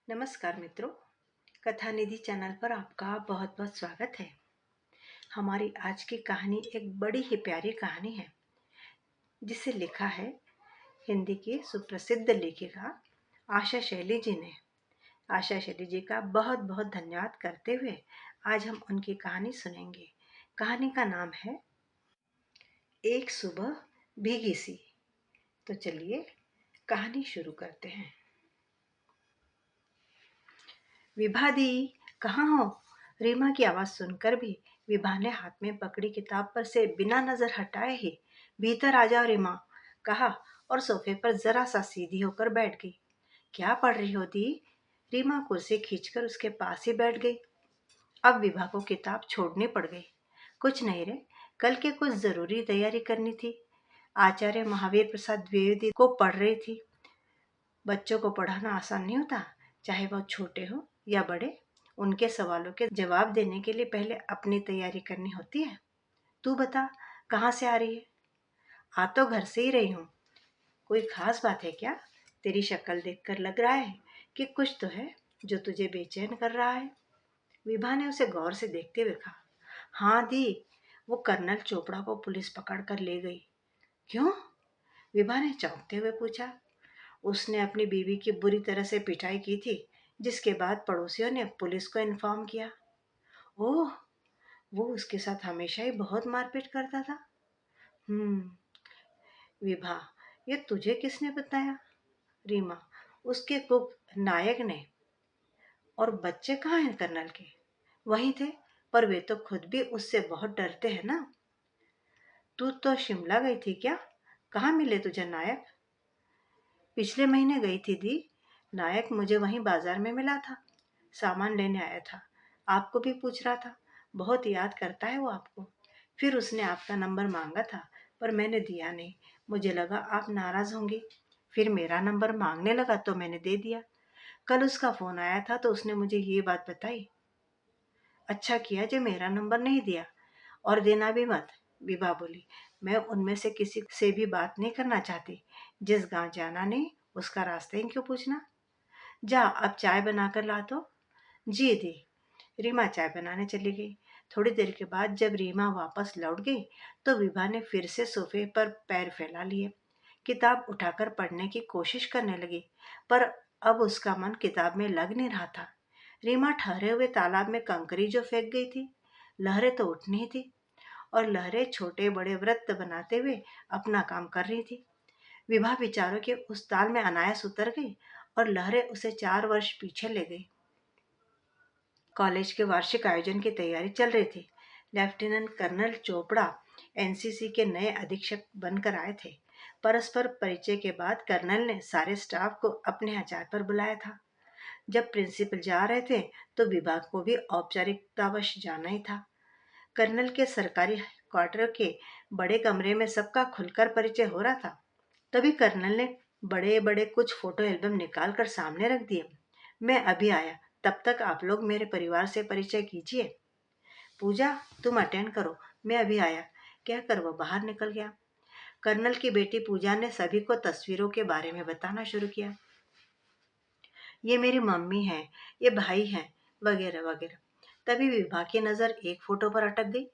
नमस्कार मित्रों, कथा निधि चैनल पर आपका बहुत बहुत स्वागत है। हमारी आज की कहानी एक बड़ी ही प्यारी कहानी है जिसे लिखा है हिंदी की सुप्रसिद्ध लेखिका आशा शैली जी ने। आशा शैली जी का बहुत बहुत धन्यवाद करते हुए आज हम उनकी कहानी सुनेंगे। कहानी का नाम है एक सुबह भीगी सी। तो चलिए कहानी शुरू करते हैं। विभा दी, कहाँ हो? रीमा की आवाज सुनकर भी विभा ने हाथ में पकड़ी किताब पर से बिना नजर हटाए ही भीतर आ जाओ रीमा कहा और सोफे पर जरा सा सीधी होकर बैठ गई। क्या पढ़ रही हो दी? रीमा कुर्सी खींचकर उसके पास ही बैठ गई। अब विभा को किताब छोड़नी पड़ गई। कुछ नहीं रे, कल के कुछ जरूरी तैयारी करनी थी। आचार्य महावीर प्रसाद द्विवेदी को पढ़ रही थी। बच्चों को पढ़ाना आसान नहीं होता, चाहे वह छोटे हो या बड़े। उनके सवालों के जवाब देने के लिए पहले अपनी तैयारी करनी होती है। तू बता, कहाँ से आ रही है? आ तो घर से ही रही हूँ। कोई खास बात है क्या? तेरी शक्ल देखकर लग रहा है कि कुछ तो है जो तुझे बेचैन कर रहा है। विभा ने उसे गौर से देखते हुए कहा। हाँ दी, वो कर्नल चोपड़ा को पुलिस पकड़ कर ले गई। क्यों? विभा ने चौंकते हुए पूछा। उसने अपनी बीवी की बुरी तरह से पिटाई की थी, जिसके बाद पड़ोसियों ने पुलिस को इन्फॉर्म किया। ओह, वो उसके साथ हमेशा ही बहुत मारपीट करता था। विभा, ये तुझे किसने बताया? रीमा, उसके कुक नायक ने। और बच्चे कहाँ हैं कर्नल के? वहीं थे, पर वे तो खुद भी उससे बहुत डरते हैं ना। तू तो शिमला गई थी क्या? कहाँ मिले तुझे नायक? पिछले महीने गई थी दी। नायक मुझे वहीं बाजार में मिला था। सामान लेने आया था। आपको भी पूछ रहा था। बहुत याद करता है वो आपको। फिर उसने आपका नंबर मांगा था, पर मैंने दिया नहीं। मुझे लगा आप नाराज होंगे। फिर मेरा नंबर मांगने लगा तो मैंने दे दिया। कल उसका फोन आया था तो उसने मुझे ये बात बताई। अच्छा किया जो मेरा नंबर नहीं दिया, और देना भी मत। विभा बोली। मैं उनमें से किसी से भी बात नहीं करना चाहती। जिस गांव जाना नहीं, उसका रास्ता ही क्यों पूछना। जा, अब चाय बनाकर ला तो। जी दी। रीमा चाय बनाने चली गई। थोड़ी देर के बाद जब रीमा वापस लौट गई तो विभा ने फिर से सोफे पर पैर फैला लिए। किताब उठाकर पढ़ने की कोशिश करने लगी, पर अब उसका मन किताब में लग नहीं रहा था। रीमा ठहरे हुए तालाब में कंकरी जो फेंक गई थी, लहरें तो उठनी ही थी, और लहरें छोटे बड़े वृत्त बनाते हुए अपना काम कर रही थी। विभा विचारों के उस ताल में अनायास उतर गई और लहरें उसे 4 वर्ष पीछे ले गई। कॉलेज के वार्षिक आयोजन की तैयारी चल रही थी। लेफ्टिनेंट कर्नल चोपड़ा एनसीसी के नए अधीक्षक बनकर आए थे। परस्पर परिचय के बाद कर्नल ने सारे स्टाफ को अपने आचार पर बुलाया था। जब प्रिंसिपल जा रहे थे तो विभाग को भी औपचारिकतावश जाना ही था। कर्नल के सरकारी क्वार्टर के बड़े कमरे में सबका खुलकर परिचय हो रहा था। तभी कर्नल ने बड़े बड़े कुछ फोटो एल्बम निकाल कर सामने रख दिए। मैं अभी आया, तब तक आप लोग मेरे परिवार से परिचय कीजिए। पूजा, तुम अटेंड करो, मैं अभी आया, कहकर वह बाहर निकल गया। कर्नल की बेटी पूजा ने सभी को तस्वीरों के बारे में बताना शुरू किया। ये मेरी मम्मी है, ये भाई हैं, वगैरह वगैरह। तभी विभा की नजर एक फोटो पर अटक गई।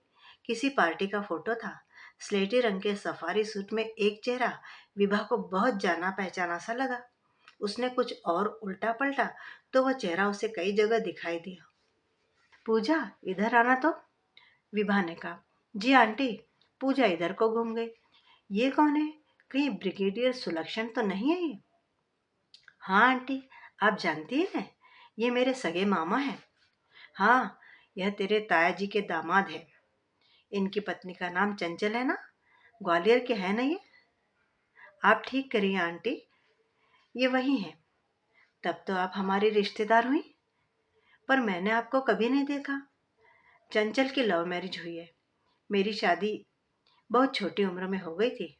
किसी पार्टी का फोटो था। स्लेटी रंग के सफारी सूट में एक चेहरा विभा को बहुत जाना पहचाना सा लगा। उसने कुछ और उल्टा पलटा तो वह चेहरा उसे कई जगह दिखाई दिया। पूजा, इधर आना तो, विभा ने कहा। जी आंटी। पूजा इधर को घूम गई। ये कौन है? कहीं ब्रिगेडियर सुलक्षण तो नहीं है ये? हाँ आंटी, आप जानती हैं, ये मेरे सगे मामा हैं। हाँ, यह तेरे ताया जी के दामाद है। इनकी पत्नी का नाम चंचल है ना? ग्वालियर के है ना ये? आप ठीक करिए आंटी, ये वही है। तब तो आप हमारी रिश्तेदार हुई, पर मैंने आपको कभी नहीं देखा। चंचल की लव मैरिज हुई है। मेरी शादी बहुत छोटी उम्र में हो गई थी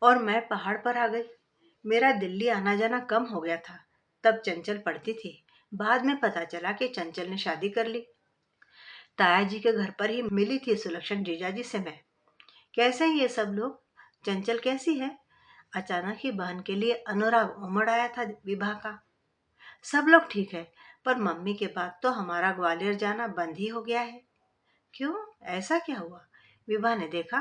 और मैं पहाड़ पर आ गई। मेरा दिल्ली आना जाना कम हो गया था। तब चंचल पढ़ती थी। बाद में पता चला कि चंचल ने शादी कर ली। ताया जी के घर पर ही मिली थी सुलक्षण जीजाजी से मैं। कैसे हैं ये सब लोग? चंचल कैसी है? अचानक ही बहन के लिए अनुराग उमड़ आया था विभा का। सब लोग ठीक है, पर मम्मी के बाद तो हमारा ग्वालियर जाना बंद ही हो गया है। क्यों? ऐसा क्या हुआ? विभा ने देखा।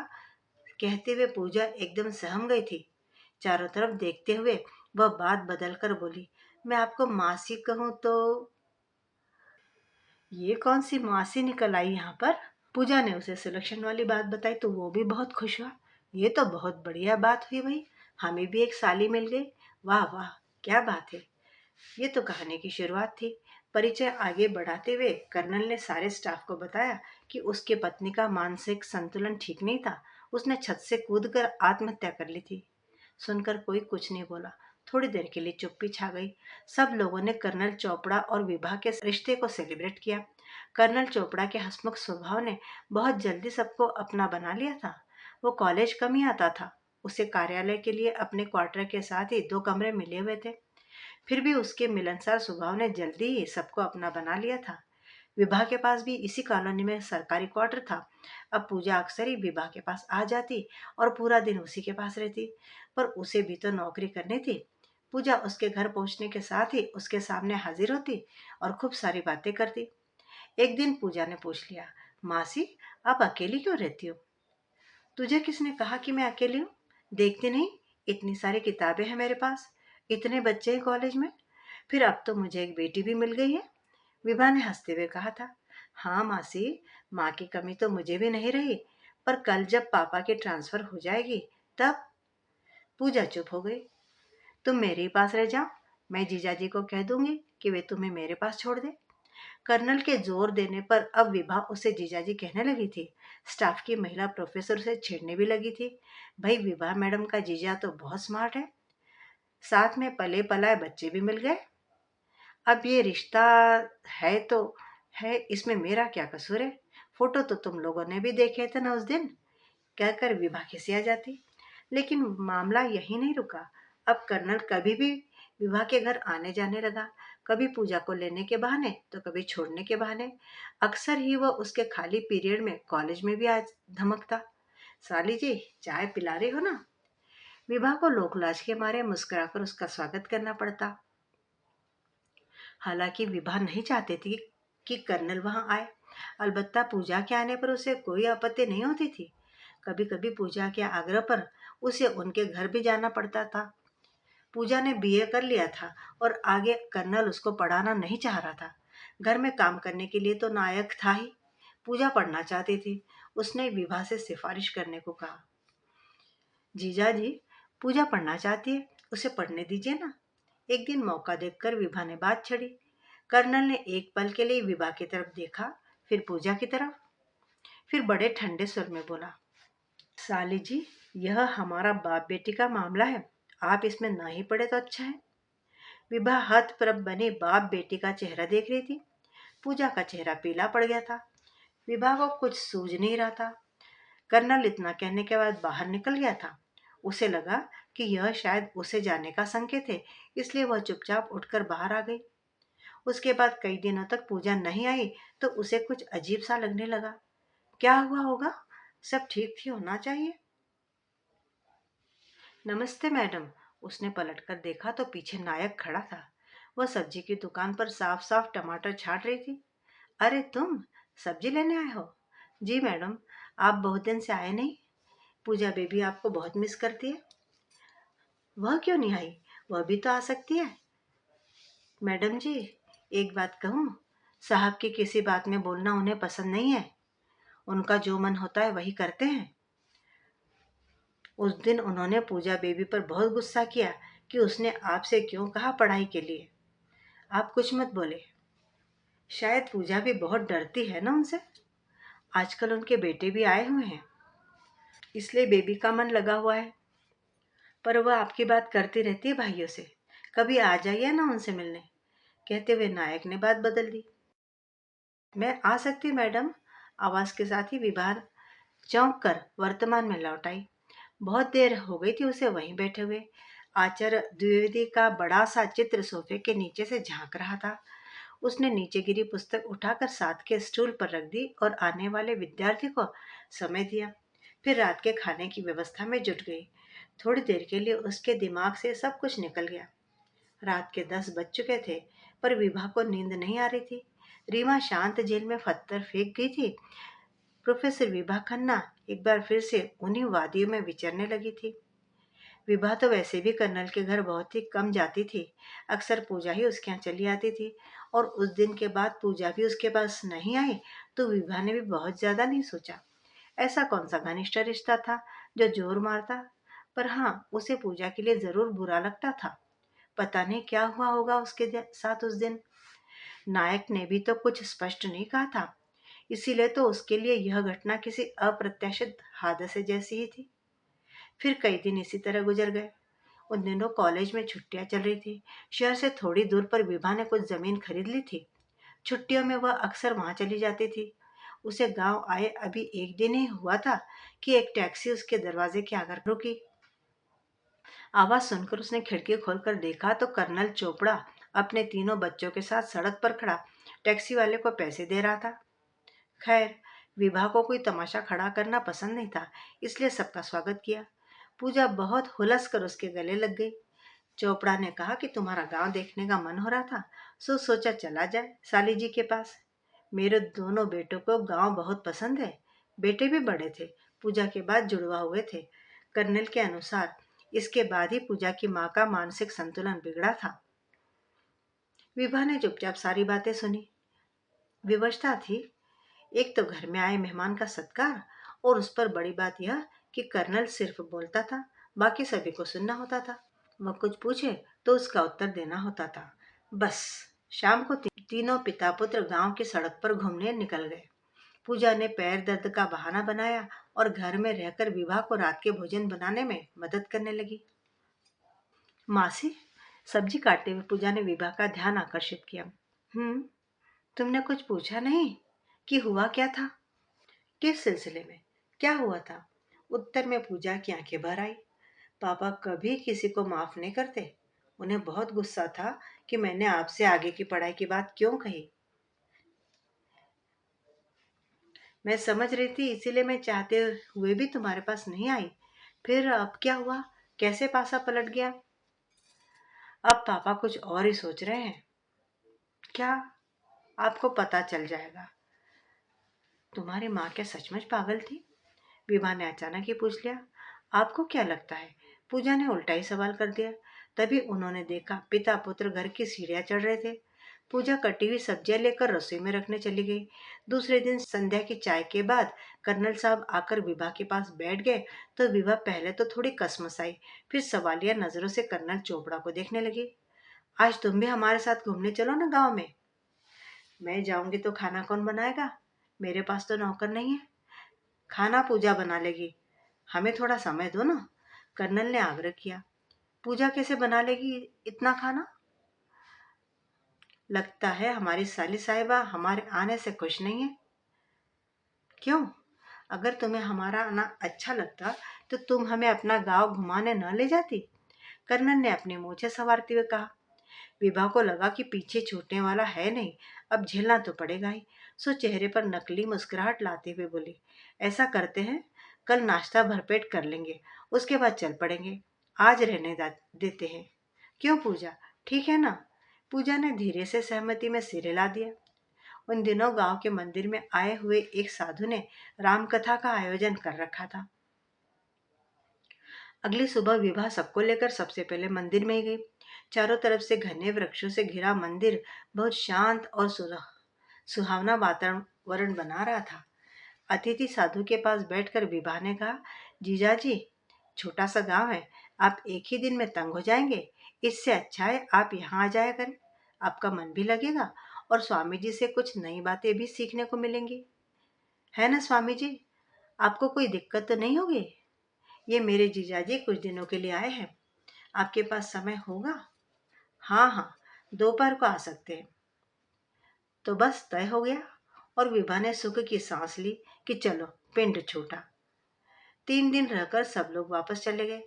कहते हुए पूजा एकदम सहम गई थी। चारों तरफ देखते हुए वह बात बदल कर बोली, मैं आपको मासी कहूँ तो? ये कौन सी मासी निकल आई यहाँ पर? पूजा ने उसे सिलेक्शन वाली बात बताई तो वो भी बहुत खुश हुआ। ये तो बहुत बढ़िया बात हुई भाई, हमें भी एक साली मिल गई। वाह वाह, क्या बात है। ये तो कहानी की शुरुआत थी। परिचय आगे बढ़ाते हुए कर्नल ने सारे स्टाफ को बताया कि उसके पत्नी का मानसिक संतुलन ठीक नहीं था। उसने छत से कूदकर आत्महत्या कर ली थी। सुनकर कोई कुछ नहीं बोला। थोड़ी देर के लिए चुप्पी छा गई। सब लोगों ने कर्नल चोपड़ा और विभा के रिश्ते को सेलिब्रेट किया। कर्नल चोपड़ा के हंसमुख स्वभाव ने बहुत जल्दी सबको अपना बना लिया था। वो कॉलेज कम ही आता था। उसे कार्यालय के लिए अपने क्वार्टर के साथ ही 2 कमरे मिले हुए थे। फिर भी उसके मिलनसार स्वभाव ने जल्दी ही सबको अपना बना लिया था। विभा के पास भी इसी कॉलोनी में सरकारी क्वार्टर था। अब पूजा अक्सर ही विभा के पास आ जाती और पूरा दिन उसी के पास रहती। पर उसे भी तो नौकरी करनी थी। पूजा उसके घर पहुंचने के साथ ही उसके सामने हाजिर होती और खूब सारी बातें करती। एक दिन पूजा ने पूछ लिया, मासी, आप अकेली क्यों रहती हो? तुझे किसने कहा कि मैं अकेली हूँ? देखती नहीं, इतनी सारी किताबें हैं मेरे पास, इतने बच्चे हैं कॉलेज में। फिर अब तो मुझे एक बेटी भी मिल गई है। विभा ने हंसते हुए कहा था। हाँ मासी, माँ की कमी तो मुझे भी नहीं रही, पर कल जब पापा की ट्रांसफर हो जाएगी तब। पूजा चुप हो गई। तुम मेरे ही पास रह जाओ, मैं जीजाजी को कह दूंगी कि वे तुम्हें मेरे पास छोड़ दे। कर्नल के जोर देने पर अब विभा उसे जीजाजी कहने लगी थी। स्टाफ की महिला प्रोफेसर उसे छेड़ने भी लगी थी। भाई, विभा मैडम का जीजा तो बहुत स्मार्ट है, साथ में पले पलाए बच्चे भी मिल गए। अब ये रिश्ता है तो है, इसमें मेरा क्या कसूर है? फोटो तो तुम लोगों ने भी देखे थे ना उस दिन, कहकर विभा खिसिया जाती। लेकिन मामला यही नहीं रुका। अब कर्नल कभी भी विभा के घर आने जाने लगा। कभी पूजा को लेने के बहाने तो कभी छोड़ने के बहाने। अक्सर ही वह उसके खाली पीरियड में कॉलेज में भी आज धमकता। साली जी, चाय पिला रही हो ना? विभा को लोकलाज के मारे मुस्कुराकर उसका स्वागत करना पड़ता। हालांकि विभा नहीं चाहती थी कि कर्नल वहां आए। अलबत्ता पूजा के आने पर उसे कोई आपत्ति नहीं होती थी। कभी कभी पूजा के आग्रह पर उसे उनके घर भी जाना पड़ता था। पूजा ने बीए कर लिया था और आगे कर्नल उसको पढ़ाना नहीं चाह रहा था। घर में काम करने के लिए तो नायक था ही। पूजा पढ़ना चाहती थी। उसने विभा से सिफारिश करने को कहा। जीजा जी, पूजा पढ़ना चाहती है, उसे पढ़ने दीजिए ना। एक दिन मौका देखकर विभा ने बात छड़ी। कर्नल ने एक पल के लिए विभा की तरफ देखा, फिर पूजा की तरफ, फिर बड़े ठंडे स्वर में बोला, साली जी, यह हमारा बाप बेटी का मामला है। आप इसमें ना ही पड़े तो अच्छा है। विभा हतप्रभ बने बाप बेटी का चेहरा देख रही थी। पूजा का चेहरा पीला पड़ गया था। विभा को कुछ सूझ नहीं रहा था। कर्नल इतना कहने के बाद बाहर निकल गया था। उसे लगा कि यह शायद उसे जाने का संकेत है, इसलिए वह चुपचाप उठकर बाहर आ गई। उसके बाद कई दिनों तक पूजा नहीं आई तो उसे कुछ अजीब सा लगने लगा। क्या हुआ होगा? सब ठीक ही होना चाहिए। नमस्ते मैडम। उसने पलटकर देखा तो पीछे नायक खड़ा था। वह सब्जी की दुकान पर साफ साफ टमाटर छाट रही थी। अरे तुम सब्जी लेने आए हो? जी मैडम, आप बहुत दिन से आए नहीं। पूजा बेबी आपको बहुत मिस करती है। वह क्यों नहीं आई? वह भी तो आ सकती है। मैडम जी, एक बात कहूँ, साहब की किसी बात में बोलना उन्हें पसंद नहीं है। उनका जो मन होता है वही करते हैं। उस दिन उन्होंने पूजा बेबी पर बहुत गुस्सा किया कि उसने आपसे क्यों कहा पढ़ाई के लिए। आप कुछ मत बोले। शायद पूजा भी बहुत डरती है ना उनसे। आजकल उनके बेटे भी आए हुए हैं, इसलिए बेबी का मन लगा हुआ है। पर वह आपकी बात करती रहती है भाइयों से। कभी आ जाइए ना उनसे मिलने। कहते हुए नायक ने बात बदल दी। मैं आ सकती हूँ मैडम। आवाज के साथ ही विभार चौंक कर वर्तमान में लौट आई। बहुत देर हो गई थी उसे वहीं बैठे हुए। आचार्य द्विवेदी का बड़ा सा चित्र सोफे के नीचे से झांक रहा था। उसने नीचे गिरी पुस्तक उठाकर साथ के स्टूल पर रख दी और आने वाले विद्यार्थी को समय दिया। फिर रात के खाने की व्यवस्था में जुट गई। थोड़ी देर के लिए उसके दिमाग से सब कुछ निकल गया। रात के 10 बज चुके थे, पर विभा को नींद नहीं आ रही थी। रीमा शांत जेल में पत्थर फेंक गई थी। प्रोफेसर विभा खन्ना एक बार फिर से उन्हीं वादियों में विचरने लगी थी। विभा तो वैसे भी कर्नल के घर बहुत ही कम जाती थी। अक्सर पूजा ही उसके यहाँ चली आती थी, और उस दिन के बाद पूजा भी उसके पास नहीं आई, तो विभा ने भी बहुत ज्यादा नहीं सोचा। ऐसा कौन सा घनिष्ठ रिश्ता था जो जोर मारता। पर हाँ, उसे पूजा के लिए जरूर बुरा लगता था। पता नहीं क्या हुआ होगा उसके साथ उस दिन। नायक ने भी तो कुछ स्पष्ट नहीं कहा था, इसीलिए तो उसके लिए यह घटना किसी अप्रत्याशित हादसे जैसी ही थी। फिर कई दिन इसी तरह गुजर गए। उन दिनों कॉलेज में छुट्टियां चल रही थी। शहर से थोड़ी दूर पर विभा ने कुछ जमीन खरीद ली थी। छुट्टियों में वह अक्सर वहां चली जाती थी। उसे गांव आए अभी एक दिन ही हुआ था कि एक टैक्सी उसके दरवाजे के आगे रुकी। आवाज सुनकर उसने खिड़की खोलकर देखा तो कर्नल चोपड़ा अपने तीनों बच्चों के साथ सड़क पर खड़ा टैक्सी वाले को पैसे दे रहा था। खैर, विभा को कोई तमाशा खड़ा करना पसंद नहीं था, इसलिए सबका स्वागत किया। पूजा बहुत हुलस कर उसके गले लग गई। चोपड़ा ने कहा कि तुम्हारा गांव देखने का मन हो रहा था, सो सोचा चला जाए साली जी के पास। मेरे दोनों बेटों को गांव बहुत पसंद है। बेटे भी बड़े थे, पूजा के बाद जुड़वा हुए थे। कर्नल के अनुसार इसके बाद ही पूजा की मां का मानसिक संतुलन बिगड़ा था। विभा ने चुपचाप सारी बातें सुनी। विवशता थी। एक तो घर में आए मेहमान का सत्कार, और उस पर बड़ी बात यह कि कर्नल सिर्फ बोलता था, बाकी सभी को सुनना होता था। वह कुछ पूछे तो उसका उत्तर देना होता था। बस। शाम को तीनों पिता पुत्र गांव की सड़क पर घूमने निकल गए। पूजा ने पैर दर्द का बहाना बनाया और घर में रहकर विवाह को रात के भोजन बनाने में मदद करने लगी। मासी, सब्जी काटते हुए पूजा ने विभा का ध्यान आकर्षित किया। तुमने कुछ पूछा नहीं कि हुआ क्या था? किस सिलसिले में? क्या हुआ था? उत्तर में पूजा की आंखें भर आई। पापा कभी किसी को माफ नहीं करते। उन्हें बहुत गुस्सा था कि मैंने आपसे आगे की पढ़ाई की बात क्यों कही। मैं समझ रही थी, इसीलिए मैं चाहते हुए भी तुम्हारे पास नहीं आई। फिर अब क्या हुआ? कैसे पासा पलट गया? अब पापा कुछ और ही सोच रहे हैं। क्या? आपको पता चल जाएगा। तुम्हारी माँ क्या सचमुच पागल थी? विभा ने अचानक ही पूछ लिया। आपको क्या लगता है? पूजा ने उल्टा ही सवाल कर दिया। तभी उन्होंने देखा पिता पुत्र घर की सीढ़ियां चढ़ रहे थे। पूजा कटी हुई सब्जियां लेकर रसोई में रखने चली गई। दूसरे दिन संध्या की चाय के बाद कर्नल साहब आकर विभा के पास बैठ गए, तो विभा पहले तो थोड़ी कसमसाई, फिर सवालिया नजरों से कर्नल चोपड़ा को देखने लगी। आज तुम भी हमारे साथ घूमने चलो ना गांव में। मैं जाऊंगी तो खाना कौन बनाएगा? मेरे पास तो नौकर नहीं है। खाना पूजा बना लेगी, हमें थोड़ा समय दो ना। कर्नल ने आग्रह किया। पूजा कैसे बना लेगी इतना खाना? लगता है हमारी साली साहिबा हमारे आने से खुश नहीं है। क्यों? अगर तुम्हें हमारा आना अच्छा लगता तो तुम हमें अपना गांव घुमाने न ले जाती। कर्नल ने अपनी मूछें संवारते हुए कहा। विभा को लगा कि पीछे छूटने वाला है नहीं, अब झेलना तो पड़ेगा ही। सो चेहरे पर नकली मुस्कुराहट लाते हुए बोली, ऐसा करते हैं, कल नाश्ता भरपेट कर लेंगे, उसके बाद चल पड़ेंगे। आज रहने देते हैं। क्यों पूजा, ठीक है ना? पूजा ने धीरे से सहमति में सिर हिला दिया। उन दिनों गांव के मंदिर में आए हुए एक साधु ने राम कथा का आयोजन कर रखा था। अगली सुबह विभा सबको लेकर सबसे पहले मंदिर में ही गई। चारों तरफ से घने वृक्षों से घिरा मंदिर बहुत शांत और सुहावना वातावरण बना रहा था। अतिथि साधु के पास बैठकर विभा ने कहा, जीजाजी, छोटा सा गांव है, आप एक ही दिन में तंग हो जाएंगे। इससे अच्छा है आप यहाँ आ जाया करें। आपका मन भी लगेगा और स्वामी जी से कुछ नई बातें भी सीखने को मिलेंगी। है ना स्वामी जी? आपको कोई दिक्कत तो नहीं होगी? ये मेरे जीजाजी कुछ दिनों के लिए आए हैं। आपके पास समय होगा? हाँ हाँ, दोपहर को आ सकते हैं। तो बस तय हो गया, और विभा ने सुख की सांस ली कि चलो पिंड छूटा। 3 दिन रहकर सब लोग वापस चले गए।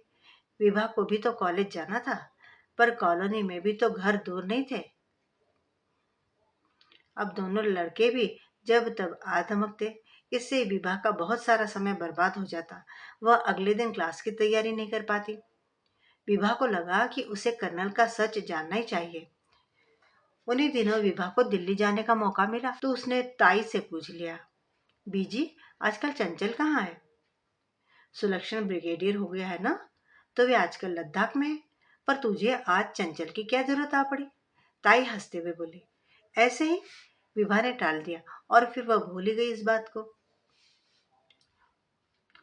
विभा को भी तो कॉलेज जाना था, पर कॉलोनी में भी तो घर दूर नहीं थे। अब दोनों लड़के भी जब तब आ धमकते, इससे विभा का बहुत सारा समय बर्बाद हो जाता। वह अगले दिन क्लास की तैयारी नहीं कर पाती। विभा को लगा कि उसे कर्नल का सच जानना ही चाहिए। उन्हीं दिनों विभा को दिल्ली जाने का मौका मिला तो उसने ताई से पूछ लिया, बीजी आजकल चंचल कहाँ है? सुलक्षण ब्रिगेडियर हो गया है ना, तो वे आजकल लद्दाख में है। पर तुझे आज चंचल की क्या जरूरत आ पड़ी? ताई हंसते हुए बोली, ऐसे ही। विभा ने टाल दिया और फिर वह भूल ही गई इस बात को।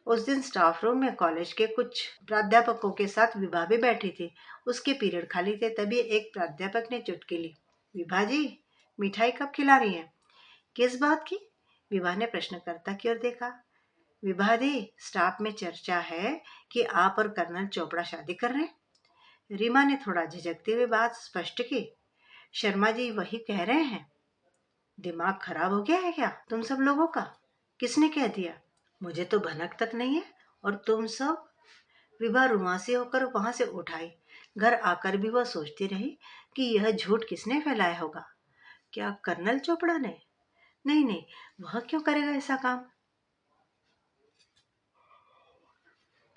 उस दिन स्टाफ रूम में कॉलेज के कुछ प्राध्यापकों के साथ विभा भी बैठी थी। उसके पीरियड खाली थे, तभी एक प्राध्यापक ने चुटकी ली, विभा जी मिठाई कब खिला रही हैं? किस बात की? विभा ने प्रश्नकर्ता की ओर देखा। विभा दी, स्टाफ में चर्चा है कि आप और कर्नल चोपड़ा शादी कर रहे हैं। रीमा ने थोड़ा झिझकते हुए बात स्पष्ट की। शर्मा जी वही कह रहे हैं। दिमाग खराब हो गया है क्या तुम सब लोगों का? किसने कह दिया? मुझे तो भनक तक नहीं है। और तुम सब? विभा रुआंसी होकर वहां से उठ आई। घर आकर भी वह सोचती रही कि यह झूठ किसने फैलाया होगा। क्या कर्नल चोपड़ा ने? नहीं नहीं, वह क्यों करेगा ऐसा काम?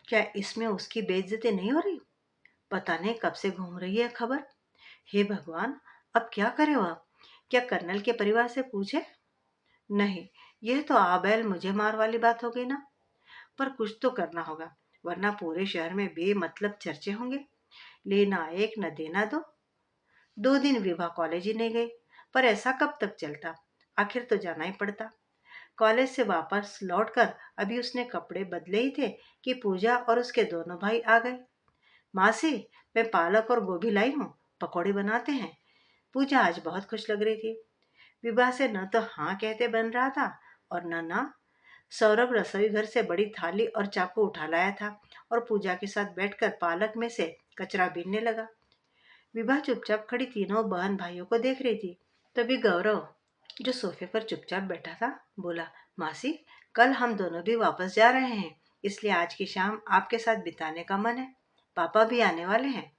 क्या इसमें उसकी बेइज्जती नहीं हो रही? पता नहीं कब से घूम रही है खबर। हे भगवान, अब क्या करे वह? क्या कर्नल के परिवार से पूछे? नहीं, यह तो आबैल मुझे मार वाली बात हो गई ना। पर कुछ तो करना होगा, वरना पूरे शहर में बेमतलब चर्चे होंगे। लेना एक न देना दो। 2 दिन विभा कॉलेज ही नहीं गई। पर ऐसा कब तक चलता? आखिर तो जाना ही पड़ता। कॉलेज से वापस लौटकर अभी उसने कपड़े बदले ही थे कि पूजा और उसके दोनों भाई आ गए। मासी, मैं पालक और गोभी लाई हूँ, पकौड़े बनाते हैं। पूजा आज बहुत खुश लग रही थी। विभा से न तो हाँ कहते बन रहा था और न ना। सौरभ रसोई घर से बड़ी थाली और चाकू उठा लाया था और पूजा के साथ बैठकर पालक में से कचरा बीनने लगा। विभा चुपचाप खड़ी तीनों बहन भाइयों को देख रही थी। तभी गौरव, जो सोफे पर चुपचाप बैठा था, बोला, मासी, कल हम दोनों भी वापस जा रहे हैं, इसलिए आज की शाम आपके साथ बिताने का मन है। पापा भी आने वाले हैं।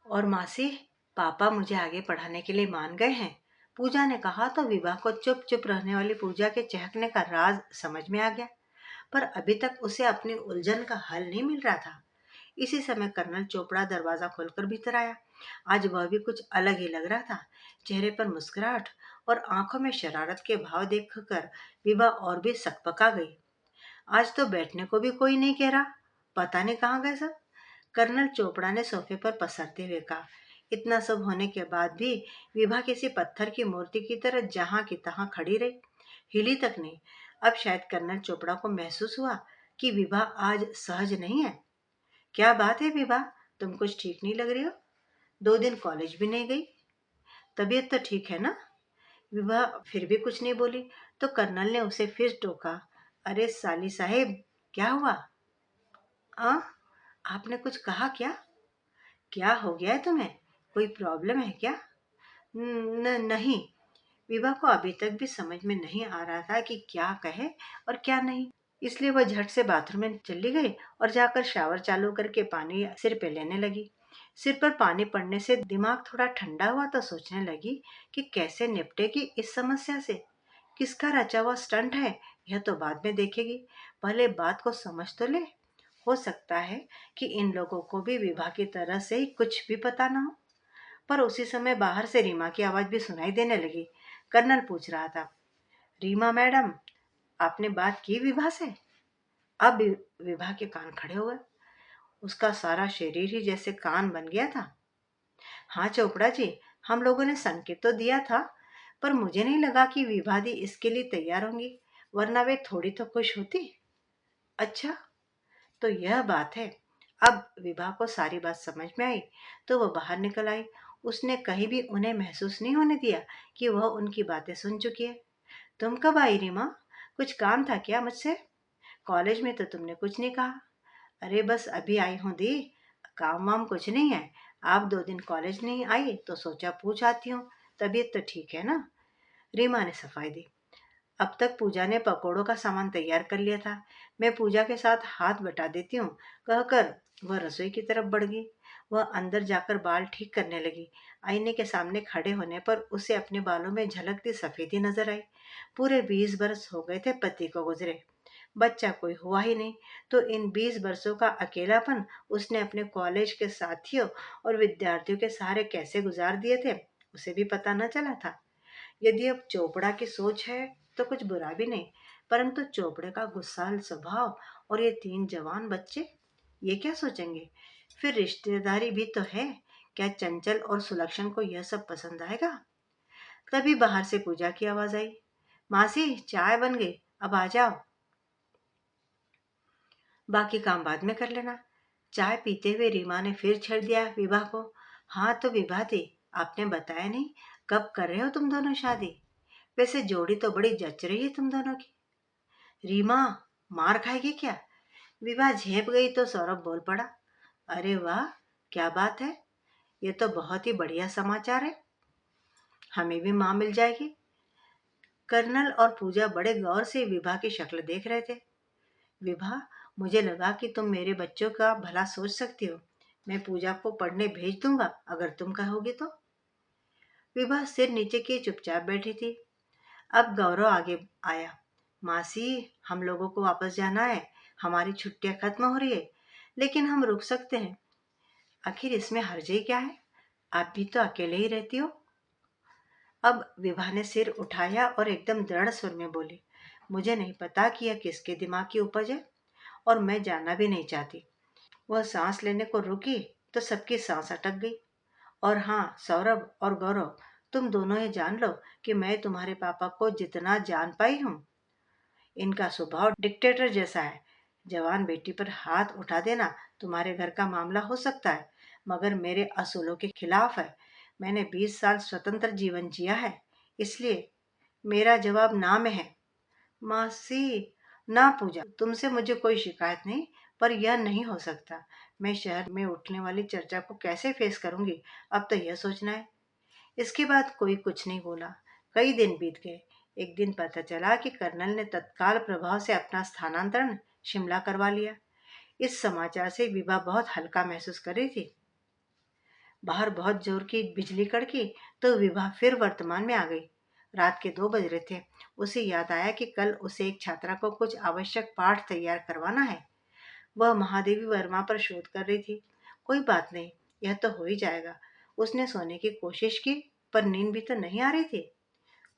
और मासी, पापा मुझे आगे पढ़ाने के लिए मान गए हैं, पूजा ने कहा। तो विभा को चुप चुप रहने वाली पूजा के चहकने का राज समझ में आ गया। पर अभी तक उसे अपनी उलझन का हल नहीं मिल रहा था। इसी समय कर्नल चोपड़ा दरवाजा खोलकर भीतर आया। आज वह भी कुछ अलग ही लग रहा था। चेहरे पर मुस्कुराहट और आंखों में शरारत के भाव देखकर विभा और भी सकपका गई। आज तो बैठने को भी कोई नहीं कह रहा। पता नहीं कहाँ गए सब। कर्नल चोपड़ा ने सोफे पर पसरते हुए कहा। इतना सब होने के बाद भी विभा किसी पत्थर की मूर्ति की तरह जहां की तहां खड़ी रही, हिली तक नहीं। अब शायद कर्नल चोपड़ा को महसूस हुआ कि विभा आज सहज नहीं है। क्या बात है विभा, तुम कुछ ठीक नहीं लग रही हो? 2 दिन कॉलेज भी नहीं गई। तबीयत तो ठीक है ना? विभा फिर भी कुछ नहीं बोली। तो कर्नल ने उसे फिर टोका, अरे साली साहेब, क्या हुआ? आ? आपने कुछ कहा क्या? क्या हो गया है तुम्हें? कोई प्रॉब्लम है क्या? नहीं। विभा को अभी तक भी समझ में नहीं आ रहा था कि क्या कहे और क्या नहीं। इसलिए वह झट से बाथरूम में चली गई और जाकर शावर चालू करके पानी सिर पे लेने लगी। सिर पर पानी पड़ने से दिमाग थोड़ा ठंडा हुआ तो सोचने लगी कि कैसे निपटेगी इस समस्या से। किसका रचा हुआ स्टंट है, यह तो बाद में देखेगी। पहले बात को समझ तो ले। हो सकता है कि इन लोगों को भी विभा की तरह से ही कुछ भी पता ना हो। पर उसी समय बाहर से रीमा की आवाज भी सुनाई देने लगी। कर्नल पूछ रहा था, रीमा मैडम, आपने बात की विभा से? अब विभा के कान खड़े हो गए। उसका सारा शरीर ही जैसे कान बन गया था। हाँ चोपड़ा जी, हम लोगों ने संकेत तो दिया था, पर मुझे नहीं लगा कि विभा दी इसके लिए तैयार होंगी, वरना वे थोड़ी तो खुश होती। अच्छा, तो यह बात है। अब विभा को सारी बात समझ में आई तो वह बाहर निकल आई। उसने कहीं भी उन्हें महसूस नहीं होने दिया कि वह उनकी बातें सुन चुकी है। तुम कब आई रीमा? कुछ काम था क्या मुझसे? कॉलेज में तो तुमने कुछ नहीं कहा। अरे बस अभी आई हूँ दी, काम वाम कुछ नहीं है। आप 2 दिन कॉलेज नहीं आई तो सोचा पूछ आती हूँ। तबीयत तो ठीक है ना? रीमा ने सफाई दी। अब तक पूजा ने पकोड़ों का सामान तैयार कर लिया था। मैं पूजा के साथ हाथ बटा देती हूँ, कहकर वह रसोई की तरफ बढ़ गई। वह अंदर जाकर बाल ठीक करने लगी। आईने के सामने खड़े होने पर उसे अपने बालों में झलकती सफेदी नजर आई। पूरे 20 बरस हो गए थे पति को गुजरे। बच्चा कोई हुआ ही नहीं, तो इन 20 वर्षों का अकेलापन उसने अपने कॉलेज के साथियों और विद्यार्थियों के सहारे कैसे गुजार दिए थे, उसे भी पता न चला था। यदि अब चोपड़ा की सोच है तो कुछ बुरा भी नहीं, परंतु चोपड़े का गुस्साल स्वभाव और ये 3 जवान बच्चे, ये क्या सोचेंगे? फिर रिश्तेदारी भी तो है, क्या चंचल और सुलक्षण को यह सब पसंद आएगा? तभी बाहर से पूजा की आवाज आई, मासी चाय बन गई, अब आ जाओ, बाकी काम बाद में कर लेना। चाय पीते हुए रीमा ने फिर छेड़ दिया विभा को, हाँ तो विभा दी, आपने बताया नहीं, कब कर रहे हो तुम दोनों शादी? वैसे जोड़ी तो बड़ी जच रही है तुम दोनों की। रीमा, मार खाएगी क्या? विभा झेप गई तो सौरभ बोल पड़ा, अरे वाह, क्या बात है, ये तो बहुत ही बढ़िया समाचार है, हमें भी माँ मिल जाएगी। कर्नल और पूजा बड़े गौर से विभा की शक्ल देख रहे थे। विभा, मुझे लगा कि तुम मेरे बच्चों का भला सोच सकती हो, मैं पूजा को पढ़ने भेज दूंगा अगर तुम कहोगी तो। विभा सिर नीचे किए चुपचाप बैठी थी। अब गौरव आगे आया, मासी, हम लोगों को वापस जाना है, हमारी छुट्टियां खत्म हो रही है, लेकिन हम रुक सकते हैं, आखिर इसमें हर्ज ही क्या है, आप भी तो अकेले ही रहती हो। अब विभा ने सिर उठाया और एकदम दृढ़ स्वर में बोली, मुझे नहीं पता कि यह किसके दिमाग की उपज है, और मैं जानना भी नहीं चाहती। वह सांस लेने को रुकी तो सबकी सांस अटक गई। और हाँ सौरभ और गौरव, तुम दोनों ये जान लो कि मैं तुम्हारे पापा को जितना जान पाई हूँ, इनका स्वभाव डिक्टेटर जैसा है। जवान बेटी पर हाथ उठा देना तुम्हारे घर का मामला हो सकता है, मगर मेरे असूलों के खिलाफ है। मैंने 20 साल स्वतंत्र जीवन जिया है, इसलिए मेरा जवाब ना में है। मासी, ना पूजा, तुमसे मुझे कोई शिकायत नहीं, पर यह नहीं हो सकता। मैं शहर में उठने वाली चर्चा को कैसे फेस करूंगी, अब तो यह सोचना है। इसके बाद कोई कुछ नहीं बोला। कई दिन बीत गए। एक दिन पता चला कि कर्नल ने तत्काल प्रभाव से अपना स्थानांतरण शिमला करवा लिया। इस समाचार से विभा बहुत हल्का महसूस कर रही थी। बाहर बहुत जोर की बिजली कड़की तो विभा फिर वर्तमान में आ गई। रात के 2 बज रहे थे। उसे याद आया कि कल उसे एक छात्रा को कुछ आवश्यक पाठ तैयार करवाना है। वह महादेवी वर्मा पर शोध कर रही थी। कोई बात नहीं, यह तो हो ही जाएगा। उसने सोने की कोशिश की, पर नींद भी तो नहीं आ रही थी।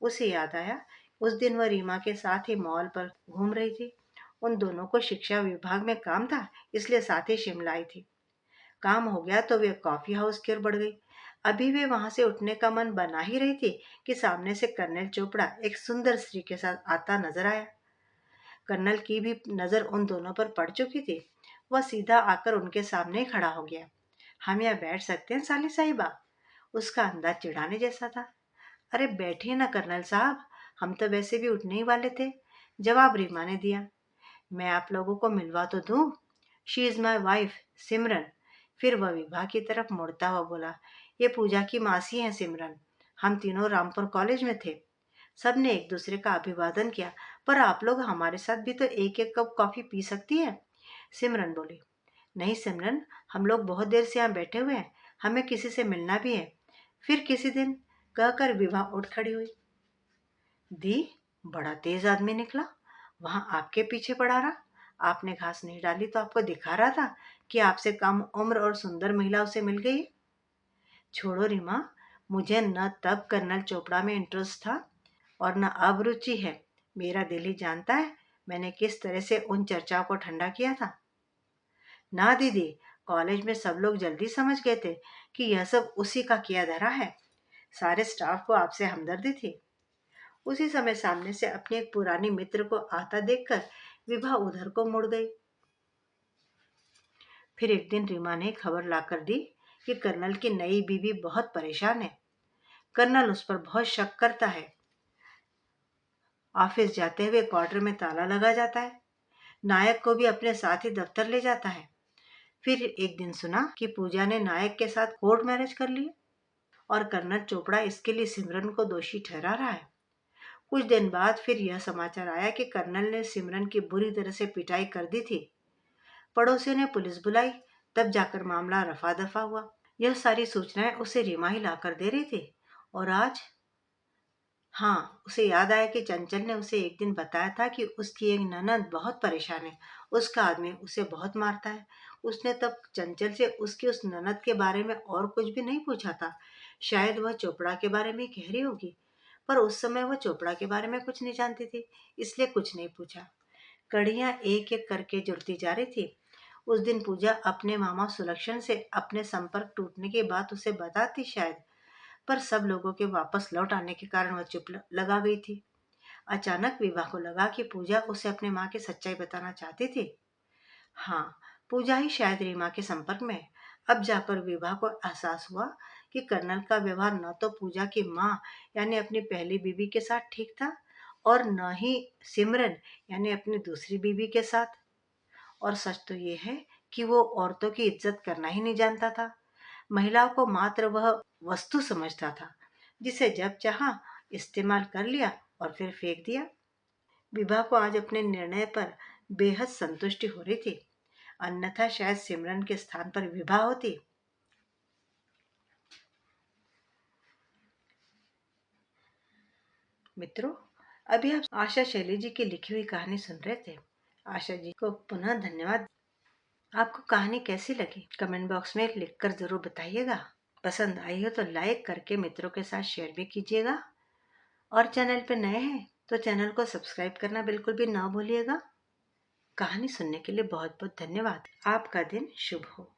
उसे याद आया, उस दिन वह रीमा के साथ ही मॉल पर घूम रही थी। उन दोनों को शिक्षा विभाग में काम था, इसलिए साथ ही शिमला आई थी। काम हो गया तो वे कॉफी हाउस की ओर बढ़ गई। अभी वे वहां से उठने का मन बना ही रही थी कि सामने से कर्नल चोपड़ा एक सुंदर स्त्री के साथ आता नजर आया। कर्नल की भी नजर उन दोनों पर पड़ चुकी थी। वह सीधा आकर उनके सामने ही खड़ा हो गया। हम यहाँ बैठ सकते हैं साली साहिबा? उसका अंदाज चिढ़ाने जैसा था। अरे बैठिए ना कर्नल साहब, हम तो वैसे भी उठने ही वाले थे, जवाब रीमा ने दिया। मैं आप लोगों को मिलवा तो दूं, शी इज माई वाइफ, सिमरन। फिर वह विभा की तरफ मुड़ता हुआ बोला, ये पूजा की मासी हैं सिमरन, हम तीनों रामपुर कॉलेज में थे। सबने एक दूसरे का अभिवादन किया, पर आप लोग हमारे साथ भी तो एक एक कप कॉफी पी सकती हैं। सिमरन बोली, नहीं सिमरन, हम लोग बहुत देर से यहाँ बैठे हुए हैं, हमें किसी से मिलना भी है, फिर किसी दिन, कहकर विवाह उठ खड़ी हुई। दी, बड़ा तेज आदमी निकला, वहां आपके पीछे पड़ा रहा। आपने घास नहीं डाली तो आपको दिखा रहा था कि आपसे कम उम्र और सुंदर महिला उसे मिल गई। छोड़ो रीमा, मुझे न तब कर्नल चोपड़ा में इंटरेस्ट था और न अब रुचि है। मेरा दिल ही जानता है मैंने किस तरह से उन चर्चाओं को ठंडा किया था। ना दीदी, कॉलेज में सब लोग जल्दी समझ गए थे कि यह सब उसी का किया धरा है। सारे स्टाफ को आपसे हमदर्दी थी। उसी समय सामने से अपने एक पुरानी मित्र को आता देखकर विभा उधर को मुड़ गई। फिर एक दिन रीमा ने खबर लाकर दी कि कर्नल की नई बीवी बहुत परेशान है। कर्नल उस पर बहुत शक करता है। ऑफिस जाते हुए क्वार्टर में ताला लगा जाता है। नायक को भी अपने साथ ही दफ्तर ले जाता है। फिर एक दिन सुना कि पूजा ने नायक के साथ कोर्ट मैरिज कर लिया और कर्नल चोपड़ा इसके लिए सिमरन को दोषी ठहरा रहा है। कुछ दिन बाद फिर यह समाचार आया कि कर्नल ने सिमरन की बुरी तरह से पिटाई कर दी थी। पड़ोसियों ने पुलिस बुलाई, तब जाकर मामला रफा दफा हुआ। यह सारी सूचनाएं उसे रीमा ही लाकर दे रही थी। और आज हाँ, उसे याद आया कि चंचल ने उसे एक दिन बताया था कि उसकी एक ननद बहुत परेशान है, उसका आदमी उसे बहुत मारता है। उसने तब चंचल से उसकी उस ननद के बारे में और कुछ भी नहीं पूछा था। शायद वह चोपड़ा के बारे में कह रही होगी, पर उस समय वह चोपड़ा के बारे में कुछ नहीं जानती थी, इसलिए कुछ नहीं पूछा। कड़ियां एक एक करके जुड़ती जा रही थी। उस दिन पूजा अपने मामा सुलक्षण से अपने संपर्क टूटने की बात उसे बताती शायद, पर सब लोगों के वापस लौट आने के कारण वह चुप लगा गई थी। अचानक विभा को लगा कि पूजा उसे अपने माँ की सच्चाई बताना चाहती थी। हाँ, पूजा ही शायद रीमा के संपर्क में है। अब जाकर विभा को एहसास हुआ कि कर्नल का व्यवहार न तो पूजा की माँ यानी अपनी पहली बीवी के साथ ठीक था, और न ही सिमरन यानी अपनी दूसरी बीवी के साथ। और सच तो ये है कि वो औरतों की इज्जत करना ही नहीं जानता था। महिलाओं को मात्र वह वस्तु समझता था, जिसे जब चाहा इस्तेमाल कर लिया और फिर फेंक दिया। विभा को आज अपने निर्णय पर बेहद संतुष्टि हो रही थी, अन्यथा शायद सिमरन के स्थान पर विभा होती। मित्रों, अभी आप आशा शैली जी की लिखी हुई कहानी सुन रहे थे। आशा जी को पुनः धन्यवाद। आपको कहानी कैसी लगी कमेंट बॉक्स में लिखकर जरूर बताइएगा। पसंद आई हो तो लाइक करके मित्रों के साथ शेयर भी कीजिएगा, और चैनल पे नए हैं तो चैनल को सब्सक्राइब करना बिल्कुल भी ना भूलिएगा। कहानी सुनने के लिए बहुत बहुत धन्यवाद। आपका दिन शुभ हो।